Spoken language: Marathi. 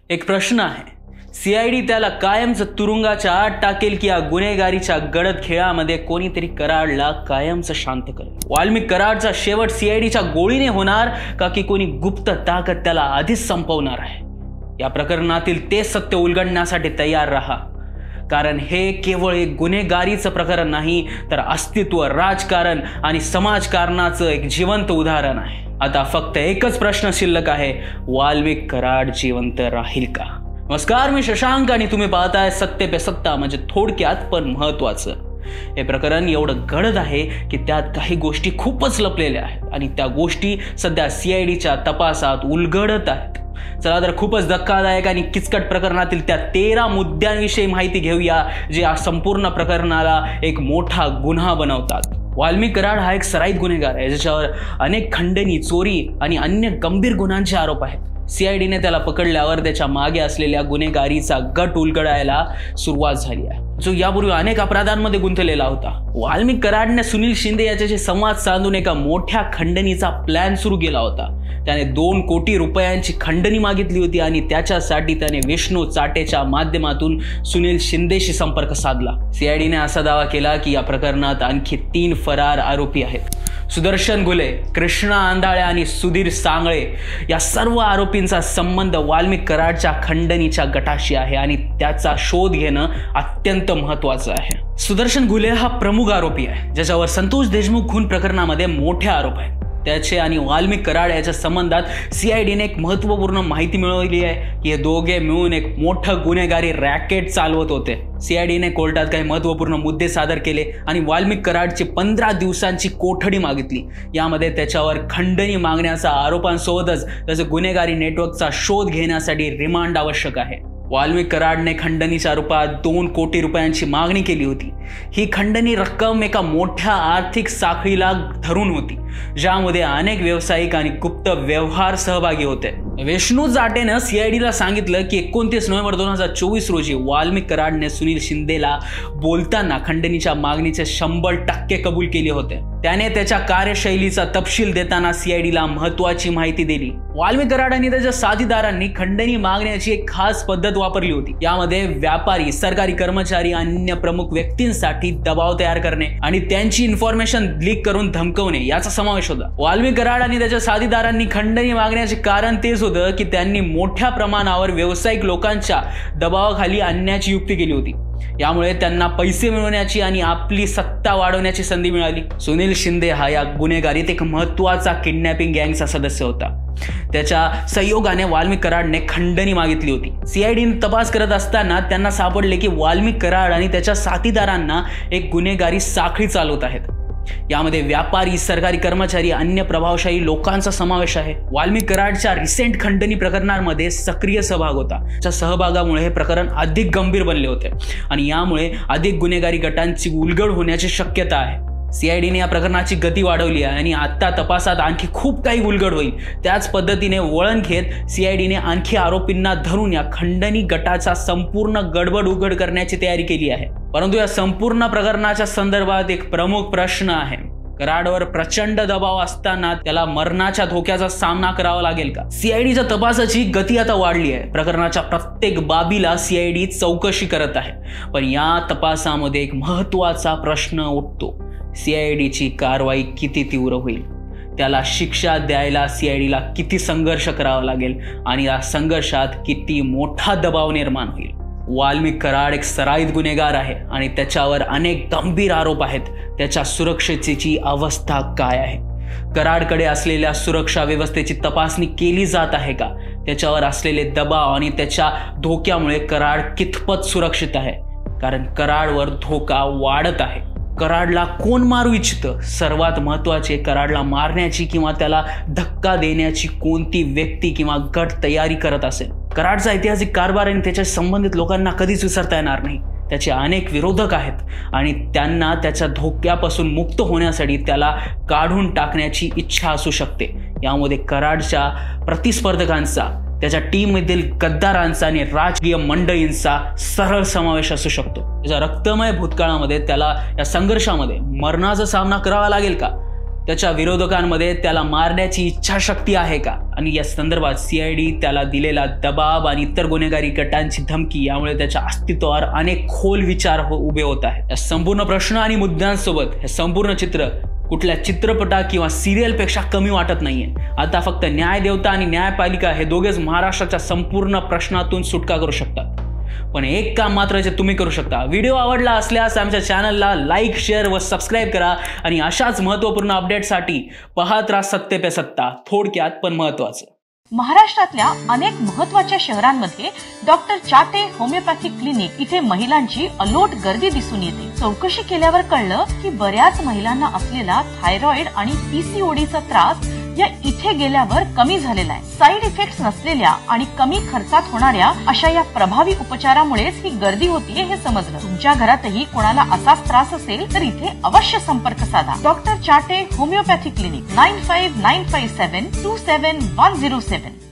एक प्रश्न आहे, सीआयडी त्याला कायमच तुरुंगाच्या आत टाकेल की या गुन्हेगारीच्या गडद खेळामध्ये कोणीतरी कराडला कायमच शांत करेल? वाल्मिक कराडचा शेवट सीआयडीच्या गोळीने होणार का की कोणी गुप्त ताकद त्याला आधीच संपवणार आहे? या प्रकरणातील ते सत्य उलगडण्यासाठी तयार राहा, कारण हे केवळ एक गुन्हेगारीचं प्रकरण नाही तर अस्तित्व, राजकारण आणि समाजकारणाचं एक जिवंत उदाहरण आहे। आता फक्त एकच प्रश्न शिल्लक आहे, वाल्मिक कराड जिवंत राहील का? नमस्कार, मी शशांक आणि तुम्ही पाहताय सत्य पे सत्ता, म्हणजे थोडक्यात पण महत्त्वाचं। हे प्रकरण एवढं गडद आहे की त्यात काही गोष्टी खूपच लपलेल्या आहेत आणि त्या गोष्टी सध्या सीआयडीच्या तपासात उलगडत आहेत। चला तर खूपच धक्कादायक आणि किचकट प्रकरणातील त्या 13 मुद्द्यांविषयी माहिती घेऊया जे या संपूर्ण प्रकरणाला एक मोठा गुन्हा बनवतात। वाल्मिक कराड हा एक सराईत गुन्हेगार आहे ज्याच्यावर अनेक खंडणी, चोरी आणि अन्य गंभीर गुन्ह्यांचे आरोप आहेत। सीआयडीने त्याला पकडल्यावर त्याच्या मागे असलेल्या गुन्हेगारीचा गट उलगडायला सुरुवात झाली आहे, जो यापूर्वी अनेक अपराधांमध्ये गुंतलेला होता। वाल्मिक कराडने सुनील शिंदे याच्याशी संवाद साधून एका मोठ्या खंडणीचा प्लॅन सुरू केला होता। त्याने 2 कोटी रुपयांची खंडणी मागितली होती आणि त्याच्यासाठी त्याने विष्णू चाटेच्या माध्यमातून सुनील शिंदेशी संपर्क साधला। सीआयडीने असा दावा केला की या प्रकरणात आणखी 3 फरार आरोपी आहेत। सुदर्शन घुले, कृष्णा आंधाळे आणि सुधीर सांगळे या सर्व आरोपींचा संबंध वाल्मिक कराडच्या खंडणीच्या गटाशी आहे आणि त्याचा शोध घेणं अत्यंत महत्त्वाचं आहे। सुदर्शन घुले हा प्रमुख आरोपी आहे ज्याच्यावर संतोष देशमुख खून प्रकरणामध्ये मोठे आरोप आहेत। त्याचे आणि वाल्मिक कराड याच्या संबंधात सीआयडीने एक महत्त्वपूर्ण माहिती मिळवली आहे की हे दोघे मिळून एक मोठं गुन्हेगारी रॅकेट चालवत होते। सीआयडीने कोर्टात काही महत्त्वपूर्ण मुद्दे सादर केले आणि वाल्मिक कराडची 15 दिवसांची कोठडी मागितली। यामध्ये त्याच्यावर खंडणी मागण्याच्या आरोपांसोबतच त्याच्या गुन्हेगारी नेटवर्कचा शोध घेण्यासाठी रिमांड आवश्यक आहे। वाल्मिक कराडने खंडणीच्या रूपात 2 कोटी रुपयांची मागणी केली होती। ही खंडणी रक्कम एका मोठ्या आर्थिक साखळीला धरून होती ज्यामध्ये अनेक व्यावसायिक आणि गुप्त व्यवहार सहभागी होते। विष्णू चाटेने सीआयडीला सांगितलं की 29 नोव्हेंबर 2024 रोजी वाल्मिक कराडने सुनील शिंदेला बोलताना खंडणीच्या मागणीचे 100% कबूल केले होते। त्याने त्याच्या कार्यशैलीचा तपशील देताना सीआयडीला महत्त्वाची माहिती दिली। वाल्मिक कराड आणि त्याच्या साथीदारांनी खंडणी मागण्याची एक खास पद्धत वापरली होती। यामध्ये व्यापारी, सरकारी कर्मचारी आणि अन्य प्रमुख व्यक्तींसाठी दबाव तयार करणे आणि त्यांची इन्फॉर्मेशन लीक करून धमकवणे याचा समावेश होता। वाल्मिक कराड आणि त्याच्या साथीदारांनी खंडणी मागण्याचे कारण तेच होतं की त्यांनी मोठ्या प्रमाणावर व्यावसायिक लोकांच्या दबावाखाली आणण्याची युक्ती केली होती। यामुळे त्यांना पैसे मिळवण्याची आणि आपली सत्ता वाढवण्याची संधी मिळाली। सुनील शिंदे हा या गुन्हेगारीत एक महत्त्वाचा किडनॅपिंग गँगचा सदस्य होता। त्याच्या सहयोगाने वाल्मिक कराडने खंडणी मागितली होती। सीआयडीने तपास करत असताना त्यांना सापडले की वाल्मिक कराड आणि त्याच्या साथीदारांना एक गुन्हेगारी साखळी चालवत आहेत। यामध्ये व्यापारी, सरकारी कर्मचारी, अन्य प्रभावशाली लोकांचा समावेश आहे। वाल्मिक कराडच्या रिसेंट खंडणी प्रकरणांमध्ये सक्रिय सहभाग होता। त्या सहभागामुळे हे प्रकरण अधिक गंभीर बनले होते आणि यामुळे अधिक गुन्हेगारी गटांची उलगड होण्याची शक्यता आहे। सीआयडीने या प्रकरणाची गती वाढवली आहे आणि आता तपासात आणखी खूप काही उलगड होईल। त्याच पद्धतीने वळण घेत सीआयडीने आणखी आरोपींना धरून या खंडणी गटाचा संपूर्ण गडबड उघड करण्याची तयारी केली आहे। परंतु या संपूर्ण प्रकरणाच्या संदर्भात एक प्रमुख प्रश्न आहे, कराडवर प्रचंड दबाव असताना त्याला मरणाच्या धोक्याचा सामना करावा लागेल का? सीआयडीच्या तपासाची गती आता वाढली आहे। प्रकरणाच्या प्रत्येक बाबीला सीआयडी चौकशी करत आहे, पण या तपासामध्ये एक महत्त्वाचा प्रश्न उठतो, सीआयडीची कारवाई किती तीव्र होईल? त्याला शिक्षा द्यायला सीआयडीला किती संघर्ष करावा लागेल आणि या संघर्षात किती मोठा दबाव निर्माण होईल? वाल्मिक कराड एक सराईत गुन्हेगार आहे आणि त्याच्यावर अनेक गंभीर आरोप आहेत। त्याच्या सुरक्षेची अवस्था काय आहे? कराडकडे असलेल्या सुरक्षा व्यवस्थेची तपासणी केली जात आहे का? त्याच्यावर असलेले दबाव आणि त्याच्या धोक्यामुळे कराड कितपत सुरक्षित आहे? कारण कराडवर धोका वाढत आहे। कराडला कोण मारू इच्छितं? सर्वात महत्त्वाचे, कराडला मारण्याची किंवा त्याला धक्का देण्याची कोणती व्यक्ती किंवा गट तयारी करत असेल? कराडचा ऐतिहासिक कारभार आणि त्याच्या संबंधित लोकांना कधीच विसरता येणार नाही। त्याचे अनेक विरोधक आहेत आणि त्यांना त्याच्या धोक्यापासून मुक्त होण्यासाठी त्याला काढून टाकण्याची इच्छा असू शकते। यामध्ये कराडच्या प्रतिस्पर्धकांचा, त्याच्या टीममधील गद्दारांचा आणि राजकीय मंडळींचा सरळ समावेश असू शकतो। त्याच्या रक्तमय भूतकाळामध्ये त्याला या संघर्षामध्ये मरणाचा सामना करावा लागेल का? त्याच्या विरोधकांमध्ये त्याला मारण्याची इच्छाशक्ती आहे का? आणि या संदर्भात सीआयडी त्याला दिलेला दबाव आणि इतर गुन्हेगारी गटांची धमकी यामुळे त्याच्या अस्तित्वावर अनेक खोल विचार उभे होत आहेत. या संपूर्ण प्रश्न आणि मुद्द्यांसोबत हे संपूर्ण चित्र कुठल्या चित्रपटा किंवा सिरियल पेक्षा कमी वाटत नाहीये. आता फक्त न्यायदेवता आणि न्यायपालिका हे दोघेच महाराष्ट्राच्या संपूर्ण प्रश्नातून सुटका करू शकतात. पण एक काम मात्र जे तुम्ही करू शकता, व्हिडिओ आवडला असल्यास आमच्या चॅनलला लाईक, शेअर व सबस्क्राईब करा आणि अशाच महत्त्वपूर्ण अपडेटसाठी पाहत राहा सत्य पे सत्ता, थोडक्यात पण महत्त्वाचं. महाराष्ट्रातल्या अनेक महत्त्वाच्या शहरांमध्ये डॉक्टर चाटे होमिओपॅथिक क्लिनिक इथे महिलांची अलोट गर्दी दिसून येते. चौकशी केल्यावर कळलं की बऱ्याच महिलांना असलेला थायरॉइड आणि पीसीओडीचा त्रास या इथे गेल्यावर कमी झालेला आहे. साईड इफेक्ट्स नसलेल्या आणि कमी खर्चात होणाऱ्या अशा या प्रभावी उपचारामुळेच ही गर्दी होतीये हे समजलं. तुमच्या घरातही कोणाला असाच त्रास असेल तर इथे अवश्य संपर्क साधा. Doctor Chate homeopathic clinic 9595727107.